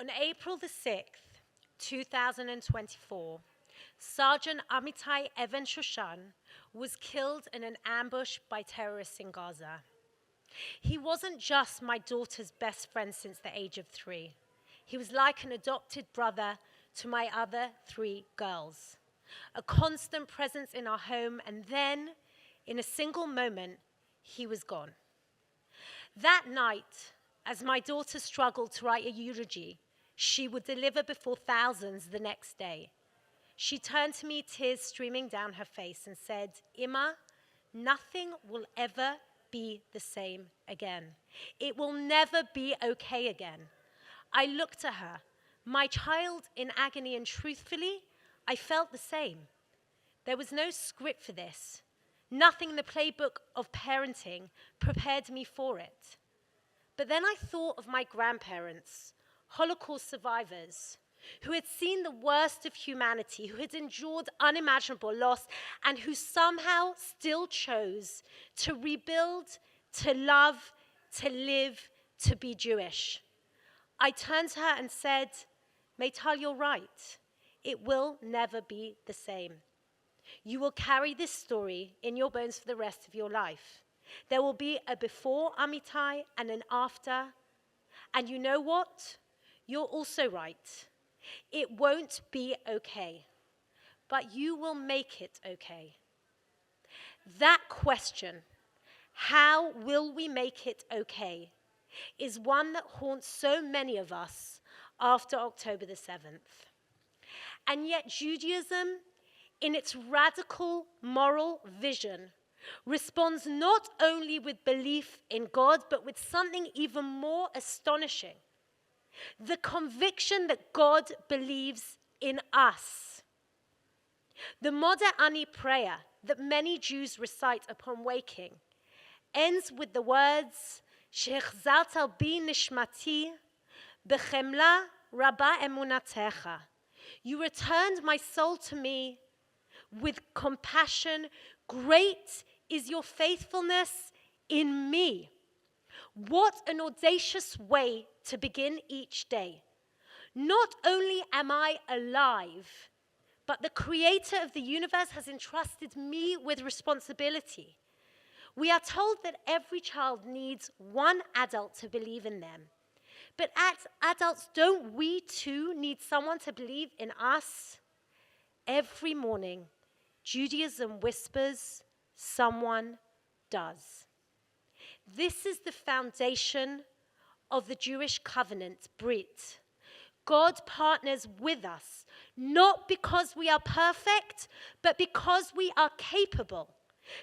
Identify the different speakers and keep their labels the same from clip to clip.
Speaker 1: On April the 6th, 2024, Sergeant Amitai Even Shoshan was killed in an ambush by terrorists in Gaza. He wasn't just my daughter's best friend since the age of 3. He was like an adopted brother to my other 3 girls, a constant presence in our home, and then, in a single moment, he was gone. That night, as my daughter struggled to write a eulogy she would deliver before thousands the next day, she turned to me, tears streaming down her face, and said, "Imma, nothing will ever be the same again. It will never be okay again." I looked at her, my child in agony, and truthfully, I felt the same. There was no script for this. Nothing in the playbook of parenting prepared me for it. But then I thought of my grandparents, Holocaust survivors, who had seen the worst of humanity, who had endured unimaginable loss, and who somehow still chose to rebuild, to love, to live, to be Jewish. I turned to her and said, "Btall, you're right. It will never be the same. You will carry this story in your bones for the rest of your life. There will be a before Amitai and an after. And you know what? You're also right. It won't be okay, but you will make it okay." That question, how will we make it okay, is one that haunts so many of us after October the 7th. And yet Judaism, in its radical moral vision, responds not only with belief in God, but with something even more astonishing: the conviction that God believes in us. The Modeh Ani prayer that many Jews recite upon waking ends with the words, "Shehechzarta bi nishmati, bechemla rabba emunatecha." You returned my soul to me with compassion. Great is your faithfulness in me. What an audacious way to begin each day. Not only am I alive, but the creator of the universe has entrusted me with responsibility. We are told that every child needs one adult to believe in them. But as adults, don't we too need someone to believe in us? Every morning, Judaism whispers, someone does. This is the foundation of the Jewish covenant, Brit. God partners with us, not because we are perfect, but because we are capable,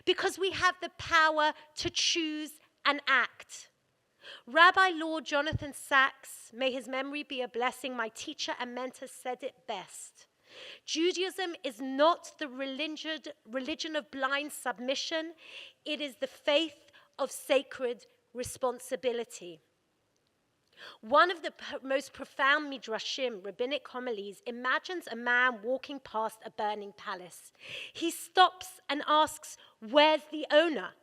Speaker 1: because we have the power to choose and act. Rabbi Lord Jonathan Sacks, may his memory be a blessing, my teacher and mentor, said it best. Judaism is not the religion of blind submission. It is the faith of sacred responsibility. One of the most profound midrashim, rabbinic homilies, imagines a man walking past a burning palace. He stops and asks, "Where's the owner?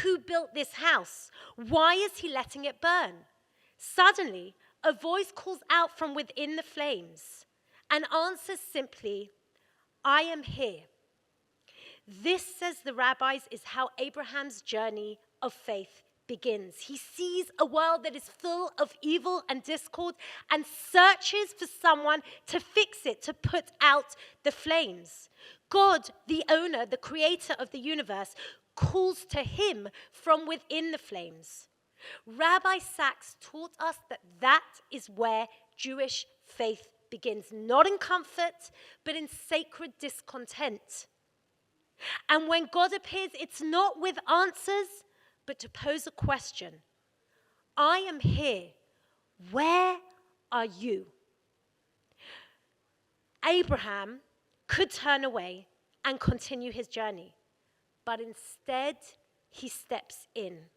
Speaker 1: Who built this house? Why is he letting it burn?" Suddenly, a voice calls out from within the flames and answers simply, "I am here." This, says the rabbis, is how Abraham's journey of faith begins. He sees a world that is full of evil and discord and searches for someone to fix it, to put out the flames. God, the owner, the creator of the universe, calls to him from within the flames. Rabbi Sacks taught us that that is where Jewish faith begins, not in comfort, but in sacred discontent. And when God appears, it's not with answers, but to pose a question. I am here. Where are you? Abraham could turn away and continue his journey, but instead he steps in.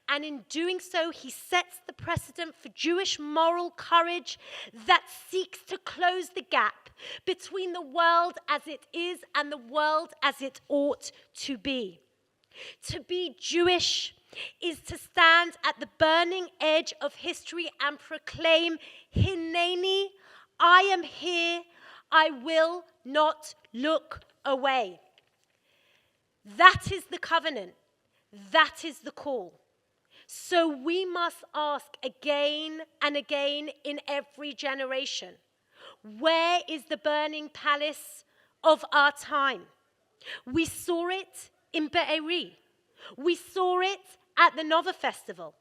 Speaker 1: And in doing so, he sets the precedent for Jewish moral courage that seeks to close the gap between the world as it is and the world as it ought to be. To be Jewish is to stand stand at the burning edge of history and proclaim, Hineni, I am here, I will not look away. That is the covenant. That is the call. So we must ask again and again in every generation, where is the burning palace of our time? We saw it in Be'eri. We saw it at the Nova Festival.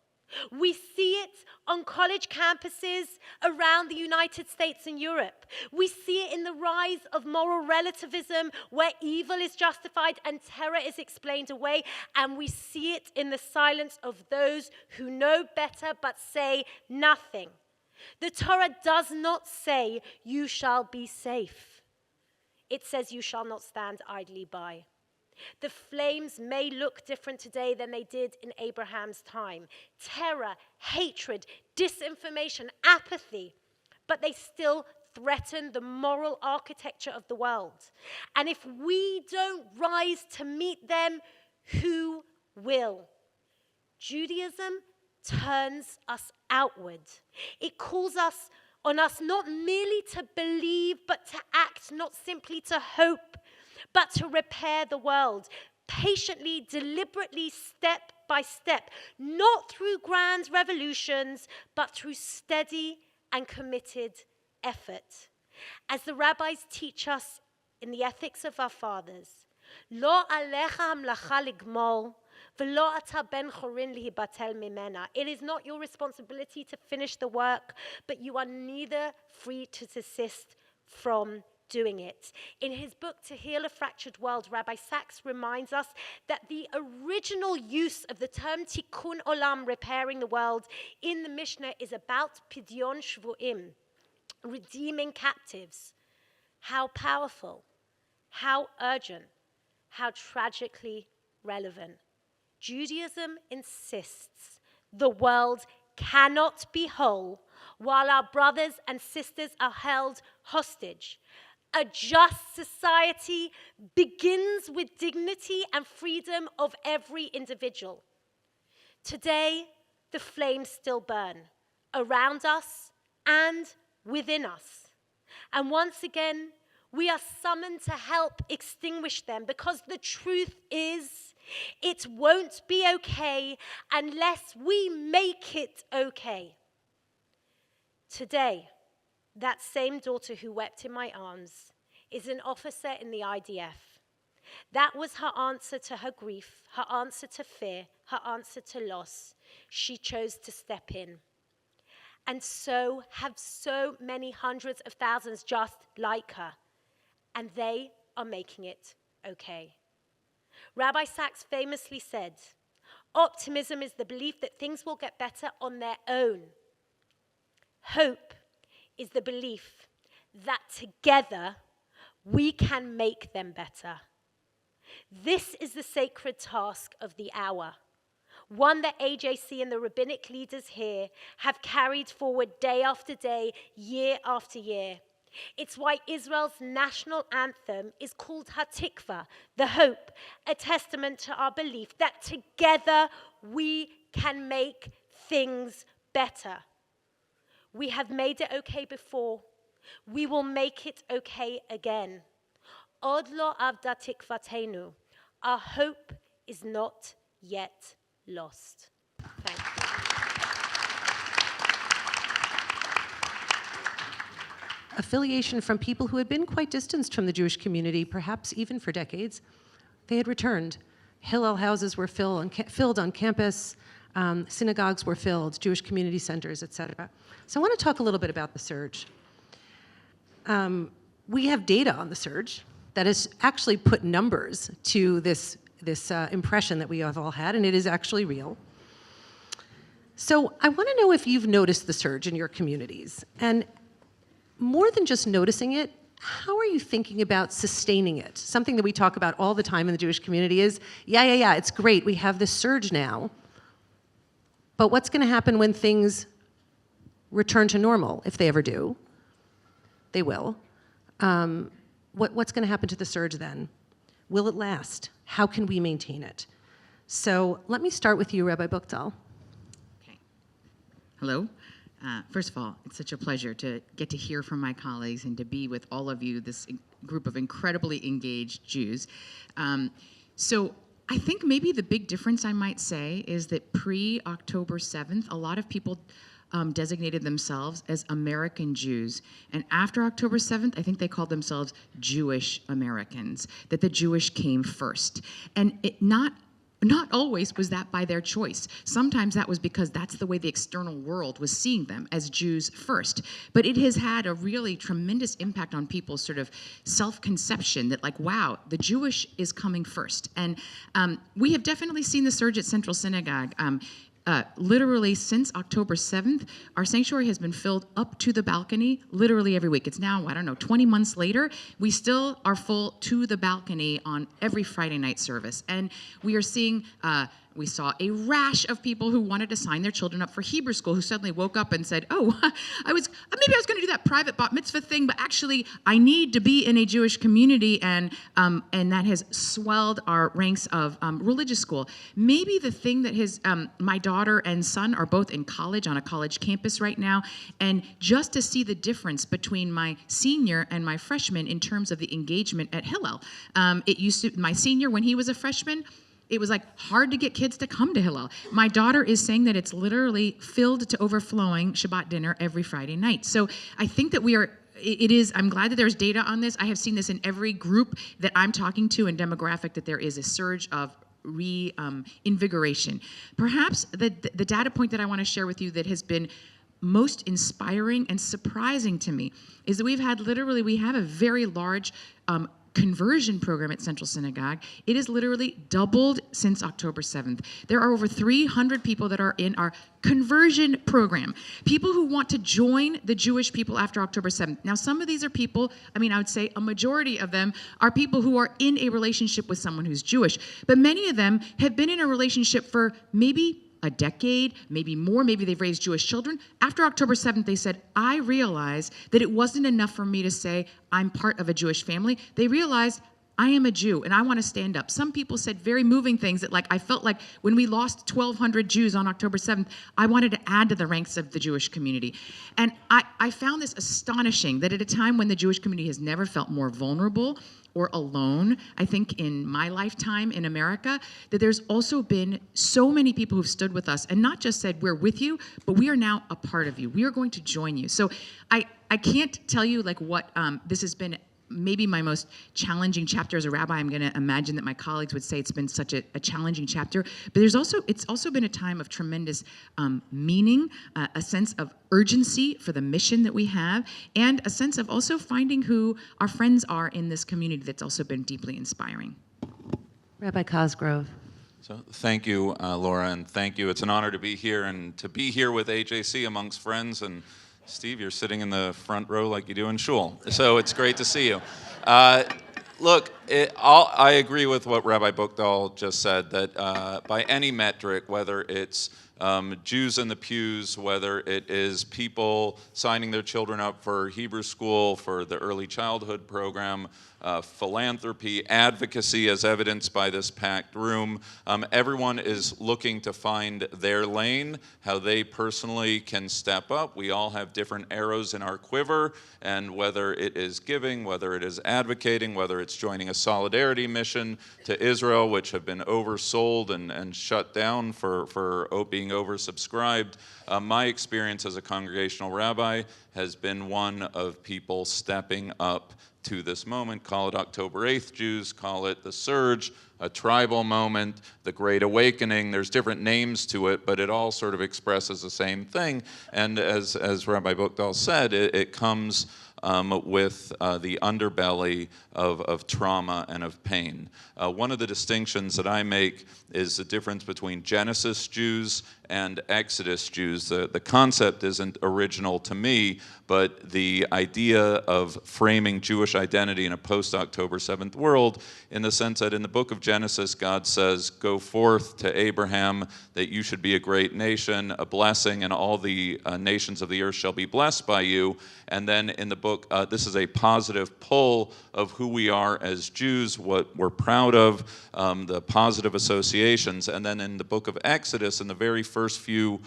Speaker 1: We see it on college campuses around the United States and Europe. We see it in the rise of moral relativism, where evil is justified and terror is explained away. And we see it in the silence of those who know better but say nothing. The Torah does not say, you shall be safe. It says, you shall not stand idly by. The flames may look different today than they did in Abraham's time. Terror, hatred, disinformation, apathy, but they still threaten the moral architecture of the world. And if we don't rise to meet them, who will? Judaism turns us outward. It calls us on us not merely to believe, but to act, not simply to hope, but to repair the world, patiently, deliberately, step by step, not through grand revolutions, but through steady and committed effort. As the rabbis teach us in the ethics of our fathers, Lo alecha hamlacha ligmor, v'lo ata ben chorin lihibatel mimena. It is not your responsibility to finish the work, but you are neither free to desist from doing it. In his book, To Heal a Fractured World, Rabbi Sacks reminds us that the original use of the term tikkun olam, repairing the world, in the Mishnah is about pidyon shvu'im, redeeming captives. How powerful, how urgent, how tragically relevant. Judaism insists the world cannot be whole while our brothers and sisters are held hostage. A just society begins with dignity and freedom of every individual. Today, the flames still burn around us and within us. And once again, we are summoned to help extinguish them, because the truth is, it won't be okay unless we make it okay. Today, that same daughter who wept in my arms is an officer in the IDF. That was her answer to her grief, her answer to fear, her answer to loss. She chose to step in. And so have so many hundreds of thousands just like her. And they are making it okay. Rabbi Sacks famously said, optimism is the belief that things will get better on their own. Hope is the belief that together we can make them better. This is the sacred task of the hour, one that AJC and the rabbinic leaders here have carried forward day after day, year after year. It's why Israel's national anthem is called Hatikva, the hope, a testament to our belief that together we can make things better. We have made it okay before. We will make it okay again. Od lo avda tikvatenu. Our hope is not yet lost. Thank you.
Speaker 2: Affiliation from people who had been quite distanced from the Jewish community, perhaps even for decades. They had returned. Hillel houses were filled on campus. Synagogues were filled, Jewish community centers, etc. So I want to talk a little bit about the surge. We have data on the surge that has actually put numbers to this impression that we have all had, and it is actually real. So I want to know if you've noticed the surge in your communities. And more than just noticing it, how are you thinking about sustaining it? Something that we talk about all the time in the Jewish community is, yeah, it's great, we have this surge now, but what's going to happen when things return to normal, if they ever do? They will. What's going to happen to the surge then? Will it last? How can we maintain it? So let me start with you, Rabbi Btall.
Speaker 3: Hello. First of all, it's such a pleasure to get to hear from my colleagues and to be with all of you, this group of incredibly engaged Jews. So I think maybe the big difference I might say is that pre-October 7th, a lot of people designated themselves as American Jews. And after October 7th, I think they called themselves Jewish Americans, that the Jewish came first. And not always was that by their choice. Sometimes that was because that's the way the external world was seeing them, as Jews first. But it has had a really tremendous impact on people's sort of self-conception that, like, wow, the Jewish is coming first. And we have definitely seen the surge at Central Synagogue. Literally since October 7th, our sanctuary has been filled up to the balcony literally every week. It's now, 20 months later. We still are full to the balcony on every Friday night service. And we are seeing, we saw a rash of people who wanted to sign their children up for Hebrew school who suddenly woke up and said, oh, maybe I was going to do that private bat mitzvah thing, but actually I need to be in a Jewish community, and that has swelled our ranks of religious school. Maybe the thing that has, my daughter and son are both in college, on a college campus right now, and just to see the difference between my senior and my freshman in terms of the engagement at Hillel. It used to, my senior, when he was a freshman, it was like hard to get kids to come to Hillel. My daughter is saying that it's literally filled to overflowing Shabbat dinner every Friday night. So I think that I'm glad that there's data on this. I have seen this in every group that I'm talking to and demographic, that there is a surge of reinvigoration. Perhaps the data point that I want to share with you that has been most inspiring and surprising to me is that we have a very large conversion program at Central Synagogue. It has literally doubled since October 7th. There are over 300 people that are in our conversion program, people who want to join the Jewish people after October 7th. Now, some of these are people, I would say a majority of them are people who are in a relationship with someone who's Jewish, but many of them have been in a relationship for maybe a decade, maybe more, maybe they've raised Jewish children. After October 7th, they said, I realized that it wasn't enough for me to say I'm part of a Jewish family. They realized I am a Jew and I want to stand up. Some people said very moving things that, like, I felt like when we lost 1,200 Jews on October 7th, I wanted to add to the ranks of the Jewish community. And I found this astonishing, that at a time when the Jewish community has never felt more vulnerable or alone, I think in my lifetime in America, that there's also been so many people who've stood with us and not just said, we're with you, but we are now a part of you. We are going to join you. So I can't tell you like what this has been. Maybe my most challenging chapter as a rabbi. I'm going to imagine that my colleagues would say it's been such a challenging chapter, but it's also been a time of tremendous meaning, a sense of urgency for the mission that we have, and a sense of also finding who our friends are in this community that's also been deeply inspiring.
Speaker 2: Rabbi Cosgrove.
Speaker 4: So thank you, Laura, and thank you. It's an honor to be here and to be here with AJC amongst friends. And Steve, you're sitting in the front row like you do in shul, so it's great to see you. Look, I agree with what Rabbi Buchdahl just said, that by any metric, whether it's Jews in the pews, whether it is people signing their children up for Hebrew school, for the early childhood program, philanthropy, advocacy, as evidenced by this packed room. Everyone is looking to find their lane, how they personally can step up. We all have different arrows in our quiver, and whether it is giving, whether it is advocating, whether it's joining a solidarity mission to Israel, which have been oversold and shut down for being oversubscribed. My experience as a congregational rabbi has been one of people stepping up to this moment. Call it October 8th Jews, call it the surge, a tribal moment, the Great Awakening. There's different names to it, but it all sort of expresses the same thing. And as Rabbi Buchdahl said, it comes with the underbelly of trauma and of pain. One of the distinctions that I make is the difference between Genesis Jews and Exodus Jews. The concept isn't original to me, but the idea of framing Jewish identity in a post-October 7th world, in the sense that in the book of Genesis, God says, go forth to Abraham, that you should be a great nation, a blessing, and all the nations of the earth shall be blessed by you. And then in the book, this is a positive pull of who we are as Jews, what we're proud of, the positive associations. And then in the book of Exodus, in the very first few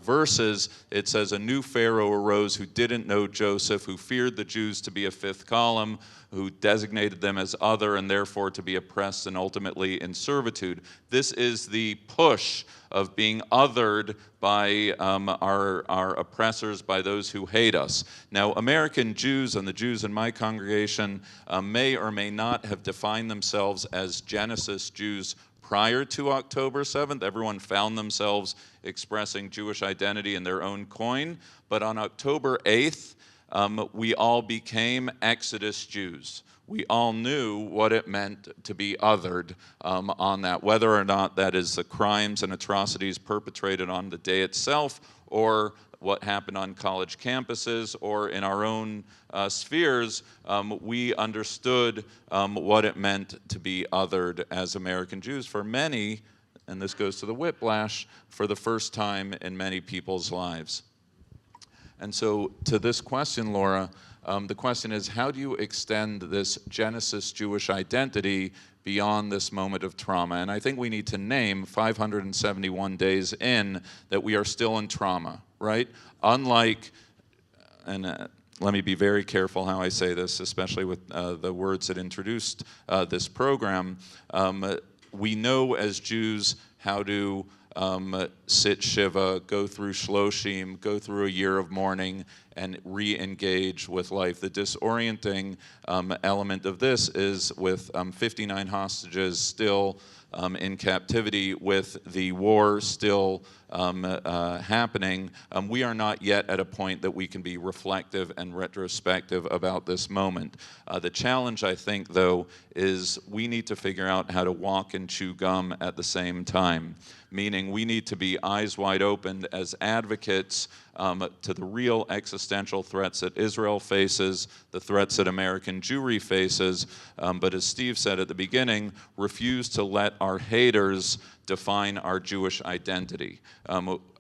Speaker 4: verses, it says, a new Pharaoh arose who didn't know Joseph, who feared the Jews to be a fifth column, who designated them as other and therefore to be oppressed and ultimately in servitude. This is the push of being othered by our oppressors, by those who hate us. Now, American Jews and the Jews in my congregation may or may not have defined themselves as Genesis Jews prior to October 7th. Everyone found themselves expressing Jewish identity in their own coin. But on October 8th, we all became Exodus Jews. We all knew what it meant to be othered on that, whether or not that is the crimes and atrocities perpetrated on the day itself, or what happened on college campuses, or in our own spheres. We understood what it meant to be othered as American Jews. For many, and this goes to the whiplash, for the first time in many people's lives. And so to this question, Laura, the question is, how do you extend this Genesis Jewish identity beyond this moment of trauma? And I think we need to name 571 days in that we are still in trauma, right? Unlike, and let me be very careful how I say this, especially with the words that introduced this program. We know as Jews how to sit Shiva, go through Shloshim, go through a year of mourning, and re-engage with life. The disorienting element of this is with 59 hostages still in captivity, with the war still happening, we are not yet at a point that we can be reflective and retrospective about this moment. The challenge, I think, though, is we need to figure out how to walk and chew gum at the same time, meaning we need to be eyes wide open as advocates to the real existential threats that Israel faces, the threats that American Jewry faces, but as Steve said at the beginning, refuse to let our haters define our Jewish identity.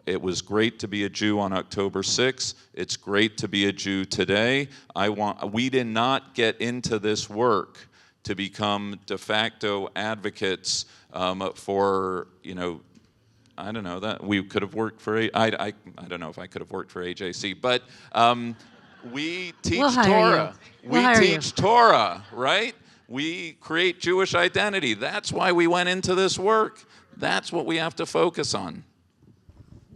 Speaker 4: It was great to be a Jew on October 6th. It's great to be a Jew today. We did not get into this work to become de facto advocates for, I don't know, that we could have worked for, I don't know if I could have worked for AJC, but we teach Torah. We teach Torah, right? We create Jewish identity. That's why we went into this work. That's what we have to focus on.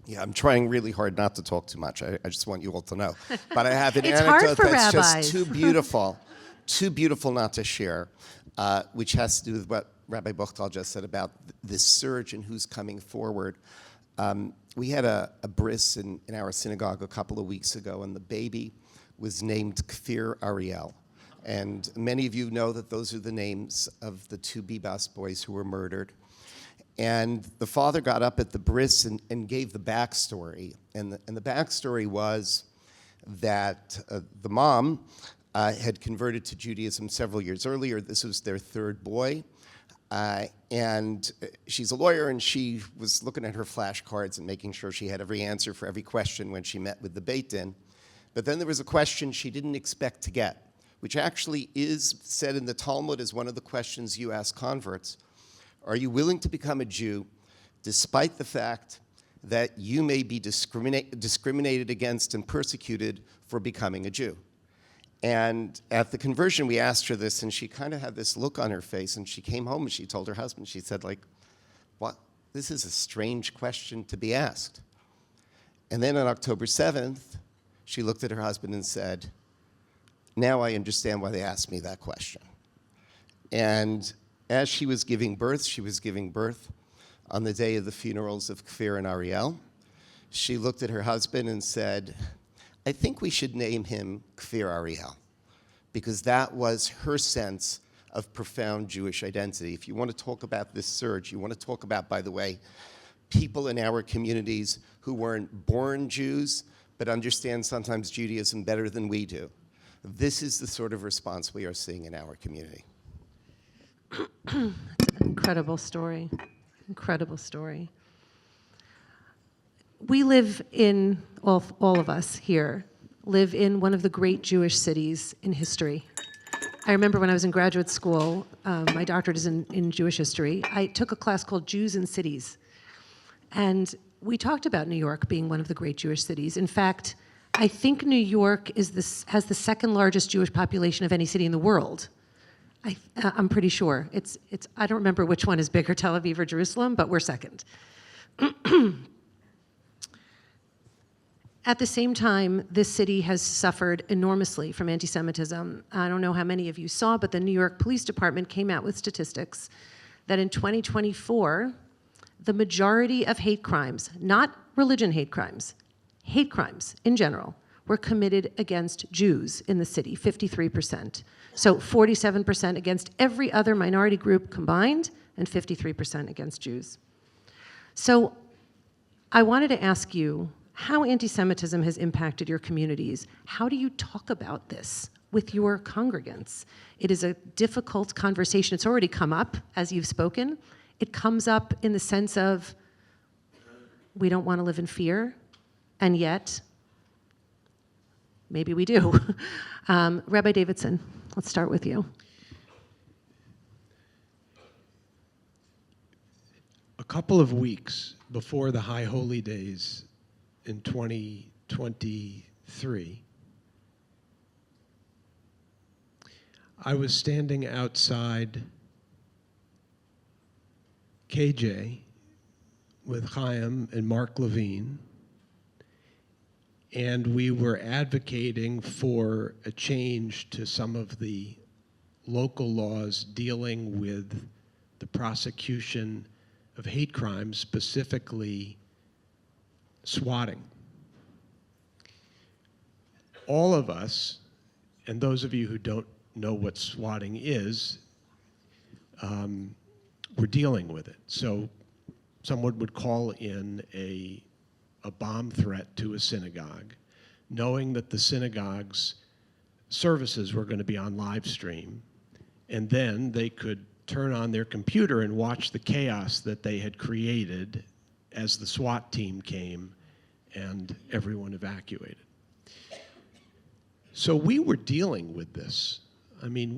Speaker 5: Yeah, I'm trying really hard not to talk too much. I just want you all to know. But I have an
Speaker 2: It's
Speaker 5: anecdote
Speaker 2: hard for
Speaker 5: that's
Speaker 2: rabbis.
Speaker 5: just too beautiful not to share, which has to do with what Rabbi Btall just said about this surge and who's coming forward. We had a bris in our synagogue a couple of weeks ago, and the baby was named Kafir Ariel. And many of you know that those are the names of the two Bibas boys who were murdered. And the father got up at the bris and gave the backstory. And the backstory was that the mom had converted to Judaism several years earlier. This was their third boy. And she's a lawyer, and she was looking at her flashcards and making sure she had every answer for every question when she met with the Beit Din. But then there was a question she didn't expect to get, which actually is said in the Talmud as one of the questions you ask converts. Are you willing to become a Jew despite the fact that you may be discriminated against and persecuted for becoming a Jew? And at the conversion, we asked her this, and she kind of had this look on her face, and she came home and she told her husband, she said, what? This is a strange question to be asked. And then on October 7th, she looked at her husband and said, now I understand why they asked me that question. And as she was giving birth on the day of the funerals of Kafir and Ariel. She looked at her husband and said, I think we should name him Kafir Ariel, because that was her sense of profound Jewish identity. If you want to talk about this surge, you want to talk about, by the way, people in our communities who weren't born Jews, but understand sometimes Judaism better than we do. This is the sort of response we are seeing in our community.
Speaker 2: That's an incredible story. Incredible story. We live in, all of us here, live in one of the great Jewish cities in history. I remember when I was in graduate school, my doctorate is in Jewish history, I took a class called Jews in Cities. And we talked about New York being one of the great Jewish cities. In fact, I think New York has the second largest Jewish population of any city in the world. I'm pretty sure. I don't remember which one is bigger, Tel Aviv or Jerusalem, but we're second. At the same time, this city has suffered enormously from anti-Semitism. I don't know how many of you saw, but the New York Police Department came out with statistics that in 2024, the majority of hate crimes, not religion hate crimes in general, were committed against Jews in the city, 53%. So 47% against every other minority group combined, and 53% against Jews. So I wanted to ask you how anti-Semitism has impacted your communities. How do you talk about this with your congregants? It is a difficult conversation. It's already come up as you've spoken. It comes up in the sense of we don't want to live in fear, and yet maybe we do. Rabbi Davidson, let's start with you.
Speaker 6: A couple of weeks before the High Holy Days in 2023, I was standing outside KJ with Chaim and Mark Levine, and we were advocating for a change to some of the local laws dealing with the prosecution of hate crimes, specifically swatting. All of us, and those of you who don't know what swatting is, we're dealing with it. So someone would call in a bomb threat to a synagogue, knowing that the synagogue's services were going to be on live stream, and then they could turn on their computer and watch the chaos that they had created as the SWAT team came and everyone evacuated. So we were dealing with this. I mean,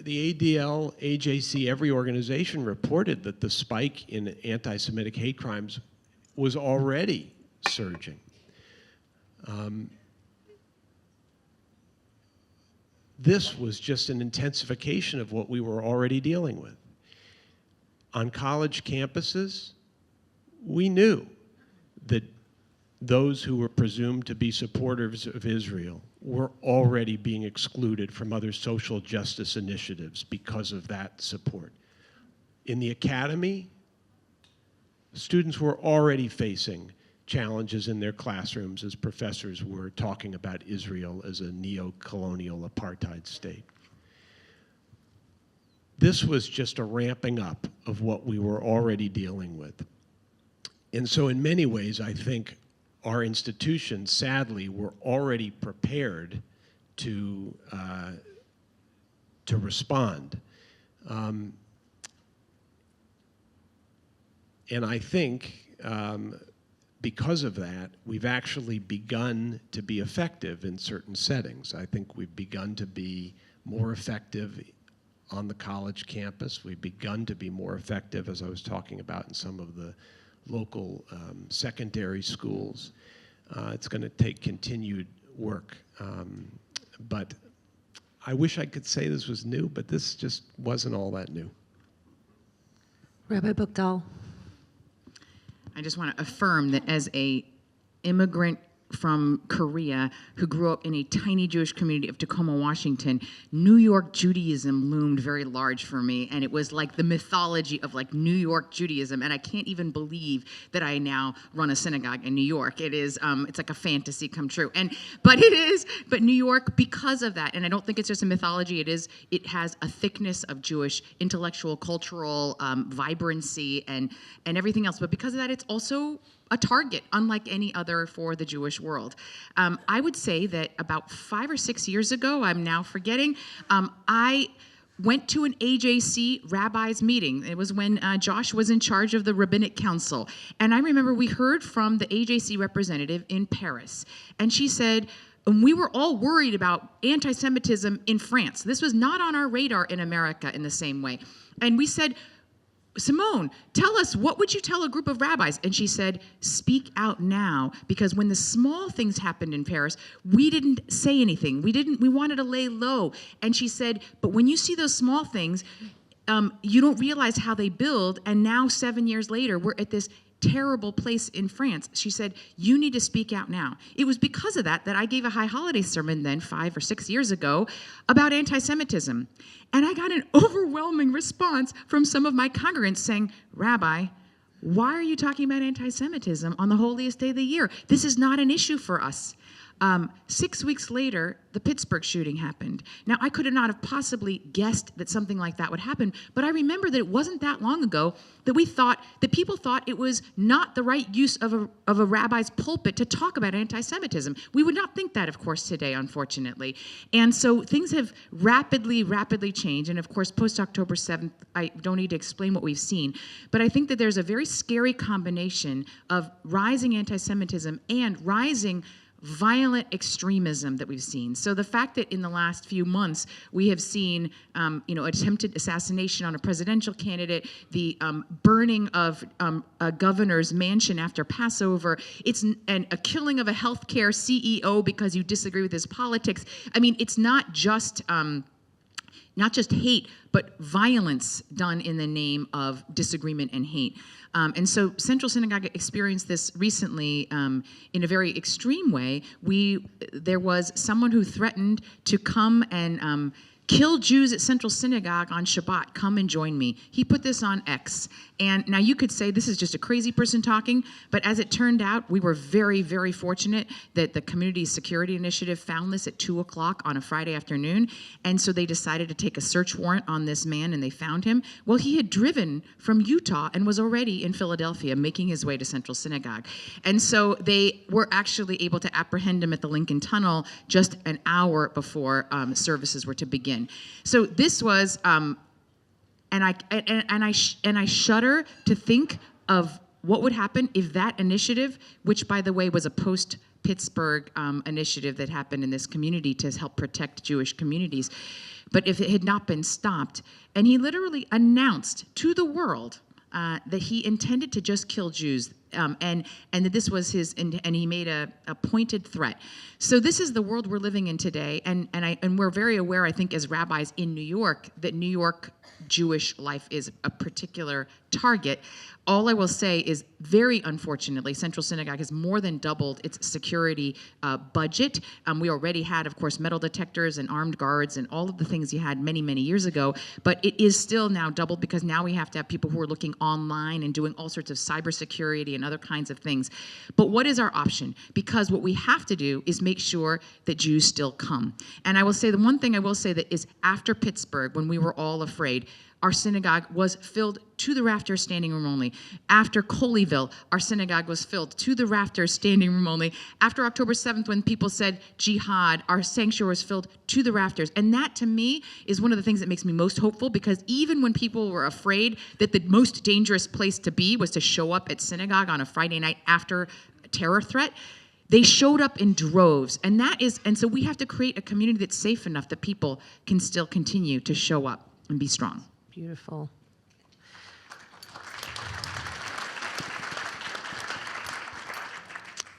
Speaker 6: the ADL, AJC, every organization reported that the spike in anti-Semitic hate crimes was already surging. This was just an intensification of what we were already dealing with. On college campuses, we knew that those who were presumed to be supporters of Israel were already being excluded from other social justice initiatives because of that support. In the academy, students were already facing challenges in their classrooms as professors were talking about Israel as a neo-colonial apartheid state. This was just a ramping up of what we were already dealing with. And so in many ways, I think our institutions, sadly, were already prepared to respond. And I think because of that, we've actually begun to be effective in certain settings. I think we've begun to be more effective on the college campus. We've begun to be more effective, as I was talking about, in some of the local secondary schools. It's going to take continued work. But I wish I could say this was new, but this just wasn't all that new.
Speaker 2: Rabbi Btall.
Speaker 3: I just want to affirm that as a immigrant from Korea who grew up in a tiny Jewish community of Tacoma, Washington, New York Judaism loomed very large for me, and it was like the mythology of like New York Judaism, and I can't even believe that I now run a synagogue in New York. It is, it's like a fantasy come true, but New York, because of that, and I don't think it's just a mythology, it has a thickness of Jewish intellectual, cultural vibrancy and everything else, but because of that, it's also a target, unlike any other for the Jewish world. I would say that about 5 or 6 years ago, I'm now forgetting, I went to an AJC rabbis meeting. It was when Josh was in charge of the Rabbinic Council. And I remember we heard from the AJC representative in Paris. And she said, and we were all worried about anti-Semitism in France. This was not on our radar in America in the same way. And we said, Simone, tell us, what would you tell a group of rabbis? And she said, speak out now, because when the small things happened in Paris, we didn't say anything. We wanted to lay low. And she said, but when you see those small things, you don't realize how they build. And now 7 years later, we're at this terrible place in France. She said, you need to speak out now. It was because of that I gave a high holiday sermon then 5 or 6 years ago about anti-Semitism. And I got an overwhelming response from some of my congregants saying, Rabbi, why are you talking about anti-Semitism on the holiest day of the year? This is not an issue for us. 6 weeks later, the Pittsburgh shooting happened. Now, I could not have possibly guessed that something like that would happen, but I remember that it wasn't that long ago that people thought it was not the right use of a rabbi's pulpit to talk about anti-Semitism. We would not think that, of course, today, unfortunately. And so things have rapidly changed. And of course, post-October 7th, I don't need to explain what we've seen, but I think that there's a very scary combination of rising anti-Semitism and rising violent extremism that we've seen. So the fact that in the last few months we have seen, attempted assassination on a presidential candidate, the burning of a governor's mansion after Passover, and a killing of a healthcare CEO because you disagree with his politics. I mean, it's not just hate, but violence done in the name of disagreement and hate. And so Central Synagogue experienced this recently in a very extreme way. There was someone who threatened to come and kill Jews at Central Synagogue on Shabbat. Come and join me. He put this on X. And now you could say this is just a crazy person talking, but as it turned out, we were very, very fortunate that the Community Security Initiative found this at 2 o'clock on a Friday afternoon. And so they decided to take a search warrant on this man, and they found him. Well, he had driven from Utah and was already in Philadelphia making his way to Central Synagogue. And so they were actually able to apprehend him at the Lincoln Tunnel just an hour before services were to begin. So this was, and I shudder to think of what would happen if that initiative, which by the way was a post-Pittsburgh initiative that happened in this community to help protect Jewish communities, but if it had not been stopped, and he literally announced to the world that he intended to just kill Jews, and that this was and he made a pointed threat. So this is the world we're living in today, and we're very aware, I think, as rabbis in New York, that New York Jewish life is a particular target. All I will say is, very unfortunately, Central Synagogue has more than doubled its security budget. We already had, of course, metal detectors and armed guards and all of the things you had many, many years ago, but it is still now doubled because now we have to have people who are looking online and doing all sorts of cybersecurity and other kinds of things. But what is our option? Because what we have to do is make sure that Jews still come. And I will say, the one thing I will say that is, after Pittsburgh, when we were all afraid, our synagogue was filled to the rafters, standing room only. After Colleyville, our synagogue was filled to the rafters, standing room only. After October 7th, when people said jihad, our sanctuary was filled to the rafters. And that, to me, is one of the things that makes me most hopeful, because even when people were afraid that the most dangerous place to be was to show up at synagogue on a Friday night after a terror threat, they showed up in droves. And so we have to create a community that's safe enough that people can still continue to show up and be strong.
Speaker 2: Beautiful.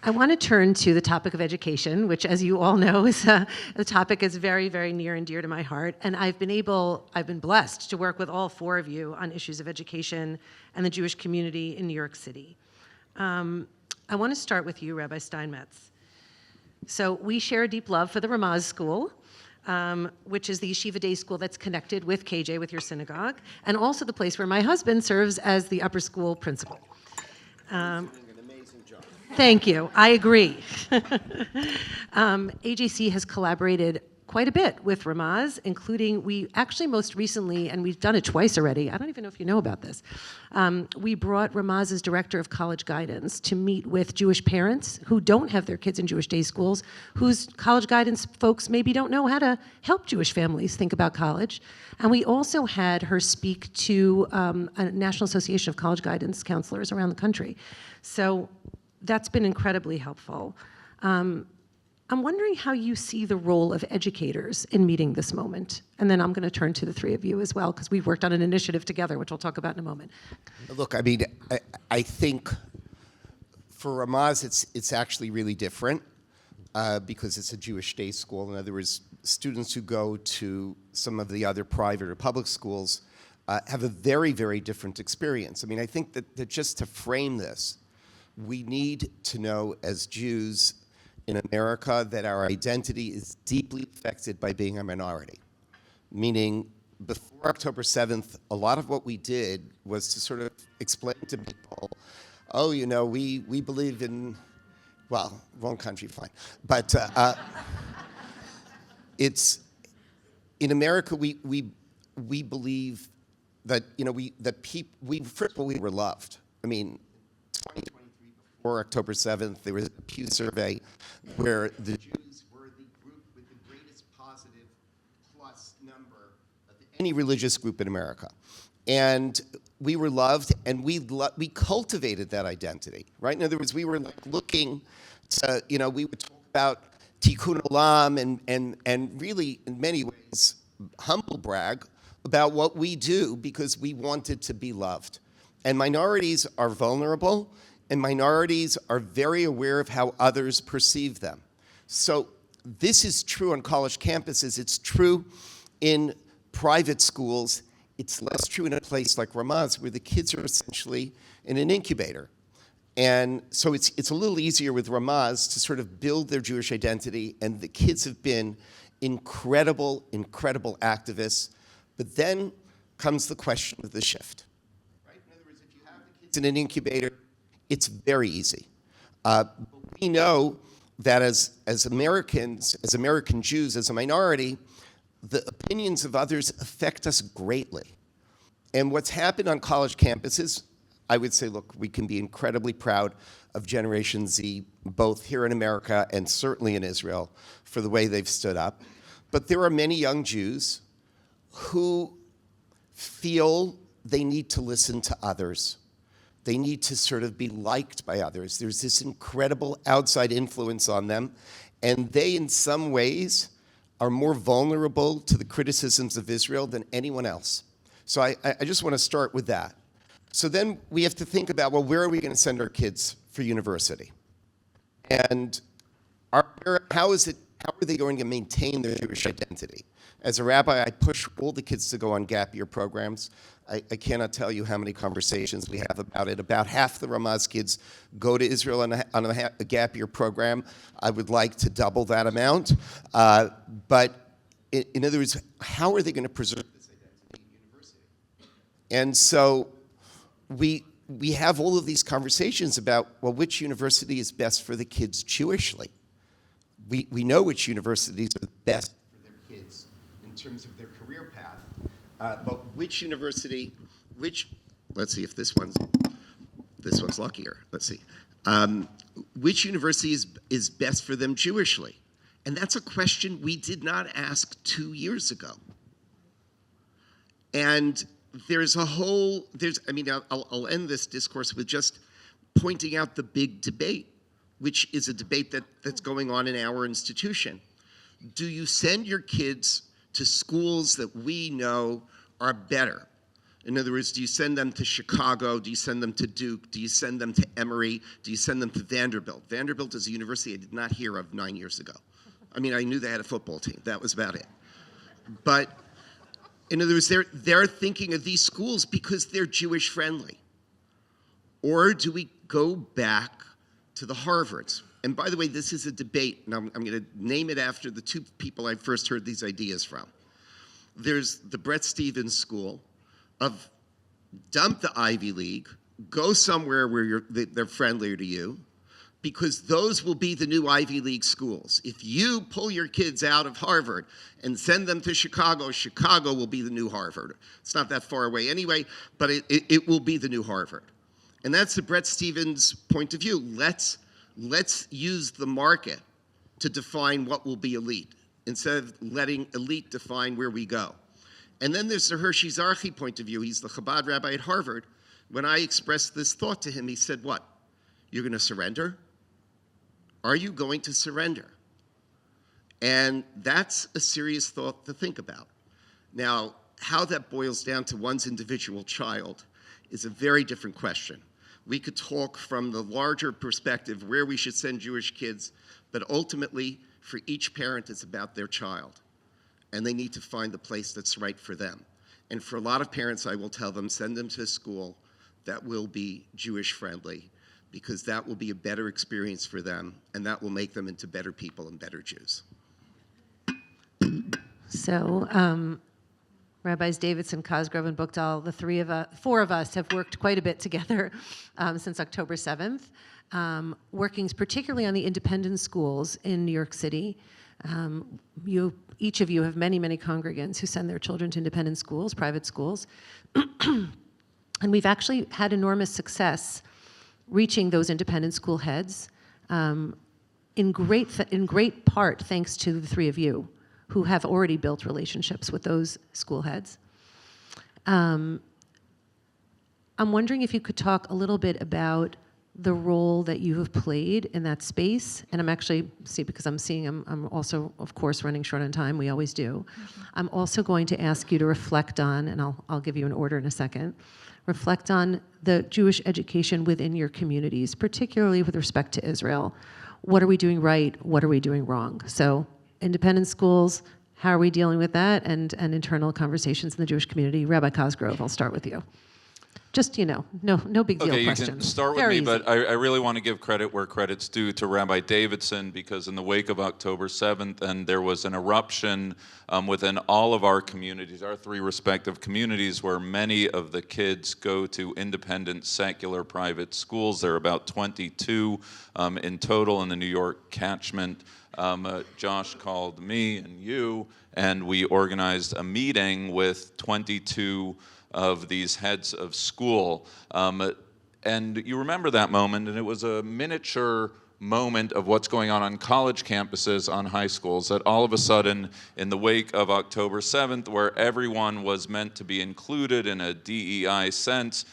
Speaker 2: I want to turn to the topic of education, which, as you all know, is the topic is very, very near and dear to my heart. And I've been blessed to work with all four of you on issues of education and the Jewish community in New York City. I want to start with you, Rabbi Steinmetz. So we share a deep love for the Ramaz School, which is the yeshiva day school that's connected with KJ, with your synagogue, and also the place where my husband serves as the upper school principal.
Speaker 5: Doing an amazing job.
Speaker 2: Thank you. I agree. AJC has collaborated quite a bit with Ramaz, including, we actually most recently, and we've done it twice already, I don't even know if you know about this, we brought Ramaz's director of college guidance to meet with Jewish parents who don't have their kids in Jewish day schools, whose college guidance folks maybe don't know how to help Jewish families think about college. And we also had her speak to a National Association of College Guidance Counselors around the country. So that's been incredibly helpful. I'm wondering how you see the role of educators in meeting this moment. And then I'm going to turn to the three of you as well, because we've worked on an initiative together, which we'll talk about in a moment.
Speaker 5: Look, I mean, I think for Ramaz, it's actually really different because it's a Jewish day school. In other words, students who go to some of the other private or public schools have a very, very different experience. I mean, I think that just to frame this, we need to know as Jews in America that our identity is deeply affected by being a minority. Meaning, before October 7th, a lot of what we did was to sort of explain to people, oh, you know, we believe in, well, wrong country, fine. But it's, in America, we believe that, you know, first of all, we were loved. I mean, 2023, before October 7th, there was a Pew survey where the Jews were the group with the greatest positive plus number of any religious group in America. And we were loved, and we cultivated that identity, right? In other words, we were like looking to, you know, we would talk about tikkun olam and really, in many ways, humble brag about what we do because we wanted to be loved. And minorities are vulnerable, and minorities are very aware of how others perceive them. So this is true on college campuses. It's true in private schools. It's less true in a place like Ramaz, where the kids are essentially in an incubator. And so it's a little easier with Ramaz to sort of build their Jewish identity, and the kids have been incredible, incredible activists. But then comes the question of the shift. Right? In other words, if you have the kids in an incubator, it's very easy. But we know that as Americans, as American Jews, as a minority, the opinions of others affect us greatly. And what's happened on college campuses, I would say, look, we can be incredibly proud of Generation Z, both here in America and certainly in Israel, for the way they've stood up. But there are many young Jews who feel they need to listen to others. They need to sort of be liked by others. There's this incredible outside influence on them, and they, in some ways, are more vulnerable to the criticisms of Israel than anyone else. So I just want to start with that. So then we have to think about, well, where are we going to send our kids for university? And how are they going to maintain their Jewish identity? As a rabbi, I push all the kids to go on gap year programs. I cannot tell you how many conversations we have about it. About half the Ramaz kids go to Israel on a gap year program. I would like to double that amount. But in other words, how are they going to preserve this identity in university? And so we have all of these conversations about, well, which university is best for the kids Jewishly? We know which universities are best for their kids in terms of their career path. But which university, let's see if this one's luckier. Let's see. Which university is best for them Jewishly? And that's a question we did not ask 2 years ago. And I'll end this discourse with just pointing out the big debate, which is a debate that's going on in our institution. Do you send your kids to schools that we know are better? In other words, do you send them to Chicago? Do you send them to Duke? Do you send them to Emory? Do you send them to Vanderbilt? Vanderbilt is a university I did not hear of 9 years ago. I mean, I knew they had a football team. That was about it. But in other words, they're thinking of these schools because they're Jewish friendly. Or do we go back to the Harvards? And by the way, this is a debate, and I'm going to name it after the two people I first heard these ideas from. There's the Bret Stephens School of dump the Ivy League, go somewhere where they're friendlier to you, because those will be the new Ivy League schools. If you pull your kids out of Harvard and send them to Chicago, Chicago will be the new Harvard. It's not that far away anyway, but it will be the new Harvard. And that's the Bret Stephens point of view. Let's use the market to define what will be elite, instead of letting elite define where we go. And then there's the Hershey Zarchi point of view. He's the Chabad rabbi at Harvard. When I expressed this thought to him, he said, what? You're going to surrender? Are you going to surrender? And that's a serious thought to think about. Now, how that boils down to one's individual child is a very different question. We could talk from the larger perspective where we should send Jewish kids, but ultimately, for each parent, it's about their child. And they need to find the place that's right for them. And for a lot of parents, I will tell them, send them to a school that will be Jewish friendly, because that will be a better experience for them, and that will make them into better people and better Jews.
Speaker 2: So, Rabbis Davidson, Cosgrove, and Buchdahl, four of us have worked quite a bit together since October 7th, working particularly on the independent schools in New York City. Each of you have many, many congregants who send their children to independent schools, private schools. And we've actually had enormous success reaching those independent school heads, in great part thanks to the three of you who have already built relationships with those school heads. I'm wondering if you could talk a little bit about the role that you have played in that space. And I'm actually, because I'm also, of course, running short on time, we always do. I'm also going to ask you to reflect on, and I'll give you an order in a second, reflect on the Jewish education within your communities, particularly with respect to Israel. What are we doing right? What are we doing wrong? So independent schools, how are we dealing with that? And internal conversations in the Jewish community. Rabbi Cosgrove, I'll start with you. Just, no big deal questions.
Speaker 4: Okay, you can start with
Speaker 2: Very
Speaker 4: me,
Speaker 2: easy.
Speaker 4: but I really want to give credit where credit's due to Rabbi Davidson, because in the wake of October 7th, and there was an eruption within all of our communities, our three respective communities, where many of the kids go to independent, secular, private schools. There are about 22 in total in the New York catchment. Josh called me and you, and we organized a meeting with 22 of these heads of school. And you remember that moment, and it was a miniature moment of what's going on college campuses, on high schools, that all of a sudden, in the wake of October 7th, where everyone was meant to be included in a DEI sense,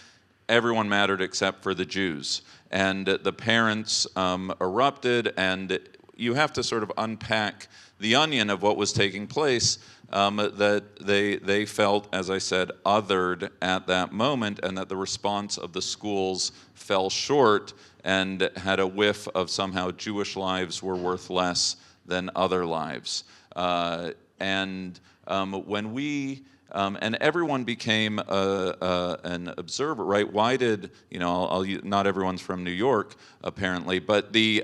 Speaker 4: everyone mattered except for the Jews. And the parents erupted, and you have to sort of unpack the onion of what was taking place, that they felt, as I said, othered at that moment, and that the response of the schools fell short and had a whiff of somehow Jewish lives were worth less than other lives. And when we, and everyone became an observer, right? Why did, not everyone's from New York, apparently, but the,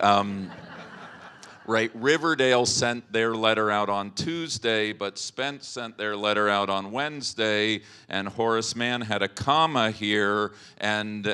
Speaker 4: right, Riverdale sent their letter out on Tuesday, but Spence sent their letter out on Wednesday, and Horace Mann had a comma here, and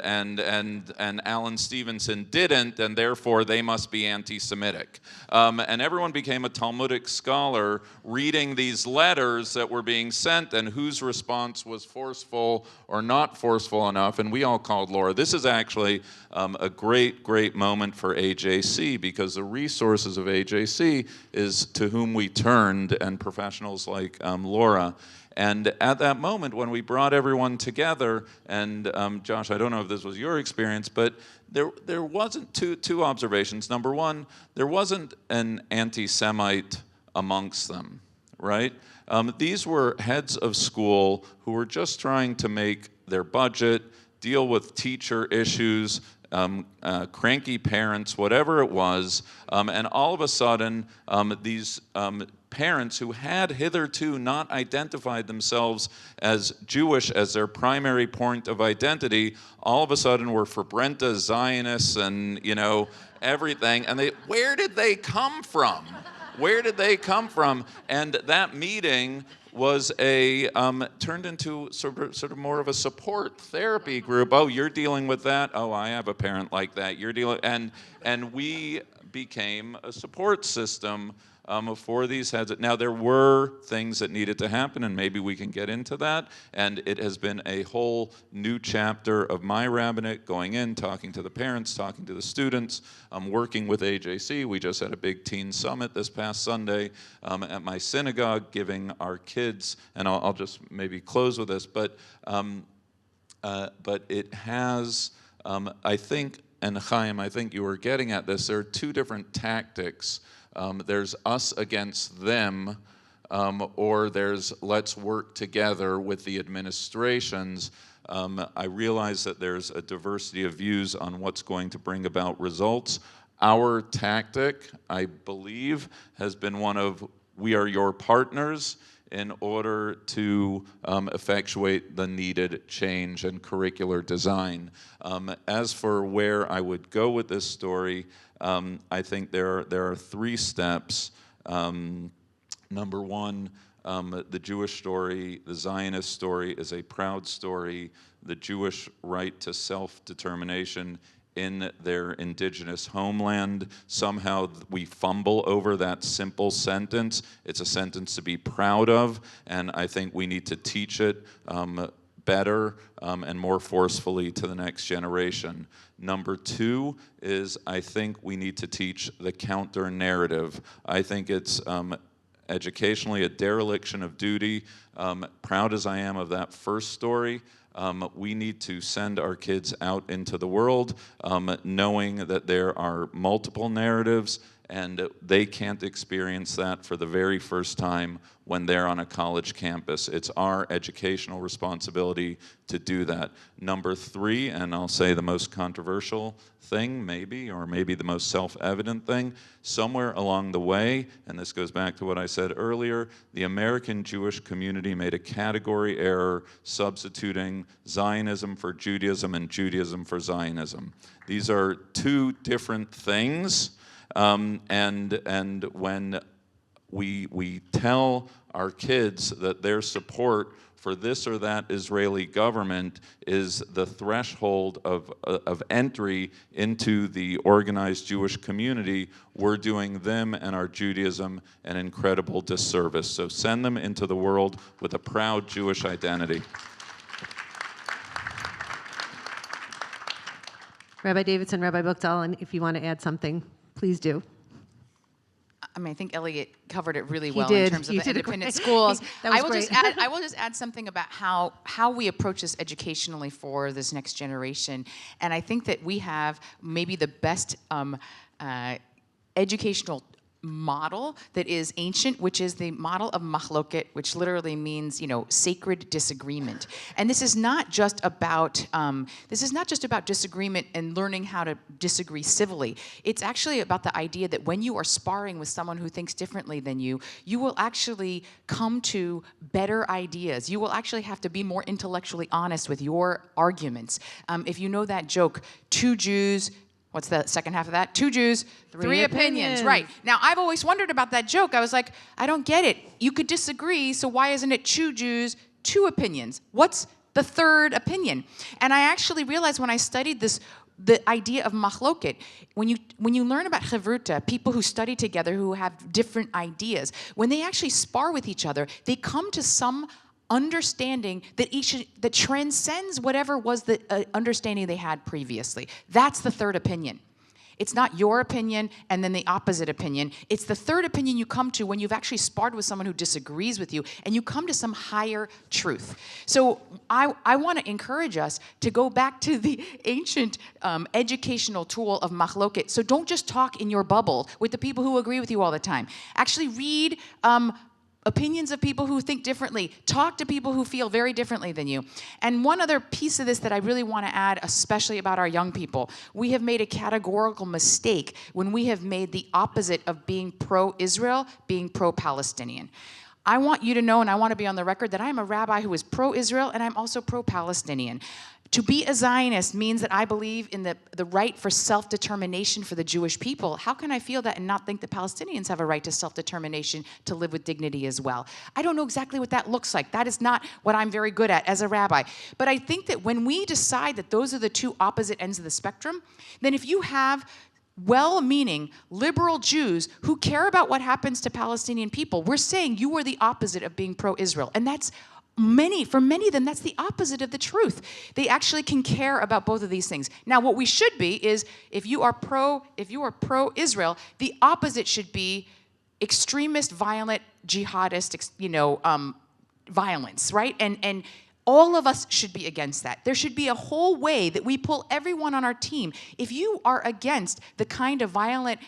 Speaker 4: Alan Stevenson didn't, and therefore they must be anti-Semitic. And everyone became a Talmudic scholar reading these letters that were being sent, and whose response was forceful or not forceful enough, and we all called Laura. This is actually a great, great moment for AJC, because the resources of AJC is to whom we turned, and professionals like Laura. And at that moment, when we brought everyone together, and Josh, I don't know if this was your experience, but there wasn't two observations. Number one, there wasn't an anti-Semite amongst them, right? These were heads of school who were just trying to make their budget, deal with teacher issues, cranky parents, whatever it was, and all of a sudden, these parents who had hitherto not identified themselves as Jewish as their primary point of identity, all of a sudden were for Brenta Zionists and, everything. And where did they come from? Where did they come from? And that meeting was turned into sort of more of a support therapy group. Oh, you're dealing with that? Oh, I have a parent like that. You're dealing, and we became a support system for these heads. Now, there were things that needed to happen, and maybe we can get into that, and it has been a whole new chapter of my rabbinate, going in, talking to the parents, talking to the students, working with AJC. We just had a big teen summit this past Sunday at my synagogue, giving our kids, and I'll just maybe close with this, but it has, I think, and Chaim, I think you were getting at this, there are two different tactics. There's us against them, or there's let's work together with the administrations. I realize that there's a diversity of views on what's going to bring about results. Our tactic, I believe, has been one of we are your partners in order to effectuate the needed change and curricular design. As for where I would go with this story, I think there are three steps. Number one, the Jewish story, the Zionist story, is a proud story. The Jewish right to self-determination in their indigenous homeland. Somehow we fumble over that simple sentence. It's a sentence to be proud of, and I think we need to teach it better and more forcefully to the next generation. Number two is I think we need to teach the counter narrative. I think it's educationally a dereliction of duty. Proud as I am of that first story, we need to send our kids out into the world knowing that there are multiple narratives and they can't experience that for the very first time when they're on a college campus. It's our educational responsibility to do that. Number three, and I'll say the most controversial thing maybe, or maybe the most self-evident thing, somewhere along the way, and this goes back to what I said earlier, the American Jewish community made a category error substituting Zionism for Judaism and Judaism for Zionism. These are two different things. And when we tell our kids that their support for this or that Israeli government is the threshold of entry into the organized Jewish community, we're doing them and our Judaism an incredible disservice. So send them into the world with a proud Jewish identity.
Speaker 2: Rabbi Davidson, Rabbi Buchdahl, and if you want to add something, please do.
Speaker 3: I mean, I think Elliot covered it really
Speaker 2: He
Speaker 3: well
Speaker 2: did.
Speaker 3: in terms of
Speaker 2: You
Speaker 3: the
Speaker 2: did
Speaker 3: independent
Speaker 2: great.
Speaker 3: schools.
Speaker 2: That was
Speaker 3: I will
Speaker 2: great.
Speaker 3: I will just add something about how we approach this educationally for this next generation. And I think that we have maybe the best educational model that is ancient, which is the model of machloket, which literally means, sacred disagreement. And this is not just about disagreement and learning how to disagree civilly. It's actually about the idea that when you are sparring with someone who thinks differently than you, you will actually come to better ideas. You will actually have to be more intellectually honest with your arguments. If you know that joke, two Jews. What's the second half of that? Two Jews, three opinions. Right. Now, I've always wondered about that joke. I was like, I don't get it. You could disagree, so why isn't it two Jews, two opinions? What's the third opinion? And I actually realized when I studied this, the idea of machloket, when you learn about chevruta, people who study together who have different ideas, when they actually spar with each other, they come to some understanding that transcends whatever was the understanding they had previously. That's the third opinion. It's not your opinion and then the opposite opinion. It's the third opinion you come to when you've actually sparred with someone who disagrees with you and you come to some higher truth. So I want to encourage us to go back to the ancient educational tool of machloket. So don't just talk in your bubble with the people who agree with you all the time. Actually read opinions of people who think differently. Talk to people who feel very differently than you. And one other piece of this that I really want to add, especially about our young people, we have made a categorical mistake when we have made the opposite of being pro-Israel, being pro-Palestinian. I want you to know, and I want to be on the record, that I am a rabbi who is pro-Israel and I'm also pro-Palestinian. To be a Zionist means that I believe in the right for self-determination for the Jewish people. How can I feel that and not think that Palestinians have a right to self-determination to live with dignity as well? I don't know exactly what that looks like. That is not what I'm very good at as a rabbi. But I think that when we decide that those are the two opposite ends of the spectrum, then if you have well-meaning liberal Jews who care about what happens to Palestinian people, we're saying you are the opposite of being pro-Israel. And that's for many of them, that's the opposite of the truth. They actually can care about both of these things. Now, what we should be is, if you are pro-Israel, the opposite should be extremist, violent, jihadist, violence, right? And All of us should be against that. There should be a whole way that we pull everyone on our team. If you are against the kind of violent